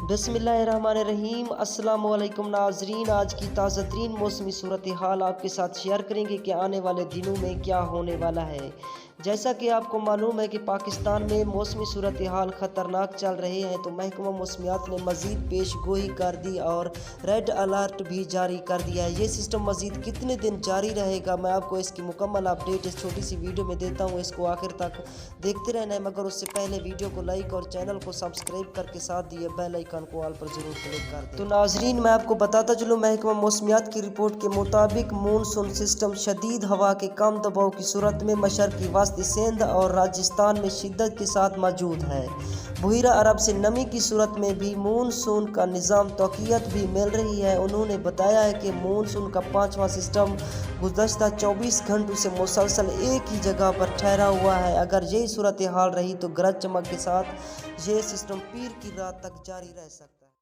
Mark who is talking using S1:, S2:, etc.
S1: बिस्मिल्लाहिर्रहमानिर्रहीम। अस्सलाम वालेकुम नाजरीन, आज की ताज़ा तरीन मौसमी सूरत-ए-हाल आपके साथ शेयर करेंगे कि आने वाले दिनों में क्या होने वाला है। जैसा कि आपको मालूम है कि पाकिस्तान में मौसमी सूरत-ए-हाल ख़तरनाक चल रहे हैं, तो महकमा मौसमियात ने मज़ीद पेश गोई कर दी और रेड अलर्ट भी जारी कर दिया है। ये सिस्टम मज़ीद कितने दिन जारी रहेगा, मैं आपको इसकी मुकम्मल अपडेट इस छोटी सी वीडियो में देता हूँ। इसको आखिर तक देखते रहना है, मगर उससे पहले वीडियो को लाइक और चैनल को सब्सक्राइब करके साथ दिए बेल आइकन को ऑल पर ज़रूर क्लिक कर दें। तो नाजरीन, मैं आपको बताता चलूँ, महकमा मौसमियात की रिपोर्ट के मुताबिक मानसून सिस्टम शदीद हवा के कम दबाव की सूरत में मशरक़ी वस्ती सिंध और राजस्थान में शिद्दत के साथ मौजूद है। बहिरा अरब से नमी की सूरत में भी मानसून का निज़ाम तौक़ीयत भी मिल रही है। उन्होंने बताया है कि मानसून का 5वां सिस्टम गुज़श्ता 24 घंटों से मुसलसल एक ही जगह पर ठहरा हुआ है। अगर यही सूरत हाल रही तो गरज चमक के साथ ये सिस्टम पीर की रात तक जारी रह सकता है।